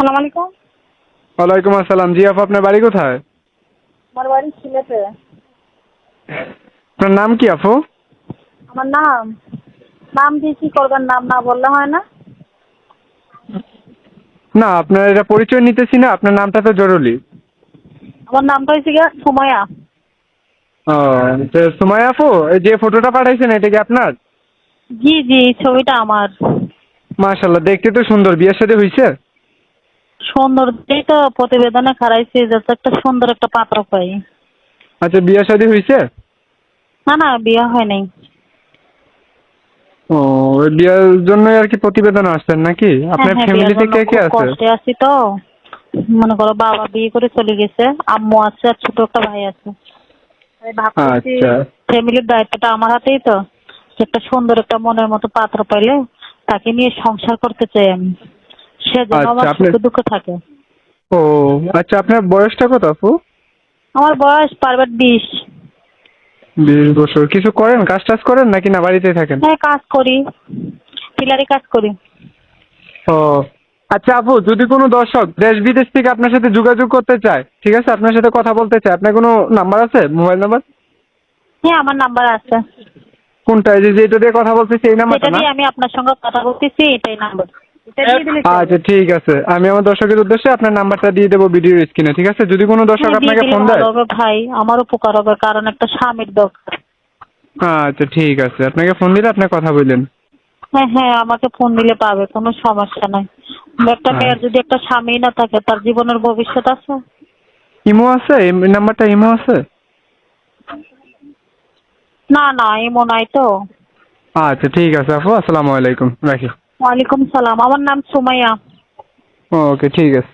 আসসালামু আলাইকুম। ওয়ালাইকুম আসসালাম। জি আপু, আপনার বাড়ি কোথায়? আমার বাড়ি সিলেটে। আপনার নাম কি আপু? আমার নাম নাম দিয়ে কি করবেন? নাম না বললে হয় না? না, আপনার এটা পরিচয় নিতেছি না, আপনার নামটা তো জরুরি। আমার নামটা হয়েছে গিয়া সুমাইয়া। ও, তো সুমাইয়া আপু, এই যে ফটোটা পাঠাইছেন এটা কি আপনার? জি জি, এই ছবিটা আমার। মাশাআল্লাহ, দেখতে তো সুন্দর। বিয়ের সাথে হয়েছে? সুন্দর দেখেই তো প্রতিবেদনে খারাইছে, যাতে একটা সুন্দর একটা পাত্র পাই। আচ্ছা, বিয়ে শাদী হয়েছে? না না, বিয়ে হয় নাই। ও, ওই বিয়ের জন্যই আর কি প্রতিবেদন আসছেন নাকি? হ্যাঁ আপনার হ্যাঁ, বিয়ের ফ্যামিলিতে জন্য কে কে খুব আছে? কষ্টে আছি তো। মনে করো বাবা বিয়ে করে চলে গেছে, আম্মু আছে আর ছোট একটা ভাই আছে। আমি ভাবতেছি আচ্ছা ফ্যামিলির দায়িত্বটা আমার হাতেই তো। একটা সুন্দর একটা মনের মতো পাত্র পাইলে তাকে নিয়ে সংসার করতে চাই আমি। সে যেন আচ্ছা। আমার আপনার সুখে দুঃখে থাকে। ও আচ্ছা, আপনার বয়সটা কত আপু? আমার বয়স পারবেট 20। 20 বছর। কিছু করেন, কাজ টাজ করেন নাকি না বাড়িতেই থাকেন? হ্যাঁ, কাজ করি, টেলারি কাজ করি। ও আচ্ছা আপু, যদি কোনো দর্শক দেশ বিদেশ থেকে আপনার সাথে যোগাযোগ করতে চায়, ঠিক আছে, আপনার সাথে কথা বলতে চায়, আপনার কোনো নাম্বার আছে, মোবাইল নাম্বার? হ্যাঁ, আমার নাম্বার আছে। কোনটা? এই যে যেটা দিয়ে কথা বলতেছি এই নাম্বারটা যেটা না? দিয়ে আমি আপনার সঙ্গে কথা বলতেছি এটাই নাম্বার। এটা দিয়ে দিলে চলবে। আচ্ছা ঠিক আছে, আমি আমার দর্শকের উদ্দেশ্যে আপনার নাম্বারটা দিয়ে দেবো ভিডিওর স্ক্রিনে, ঠিক আছে? যদি কোনো দর্শক হ্যাঁ, দিয়ে আপনাকে দিলে ফোন ভালো দেয়। হবে ভাই, আমার উপকার হবে, কারণ একটা স্বামীর দরকার। আচ্ছা ঠিক আছে, আপনাকে ফোন দিলে আপনার কথা বললেন। হ্যাঁ হ্যাঁ, আমাকে ফোন দিলে পাবে, কোনো সমস্যা নাই। একটা মেয়ের যদি একটা স্বামী না থাকে, তার জীবনের ভবিষ্যৎ আছে? ইমো আছে? এই নাম্বারটা ইমো আছে? না না, এমন নাই তো। আচ্ছা ঠিক আছে আপু, আসসালামু আলাইকুম, রাখি। ওয়ালাইকুম সালাম, আমার নাম সুমাইয়া। ওকে ঠিক আছে।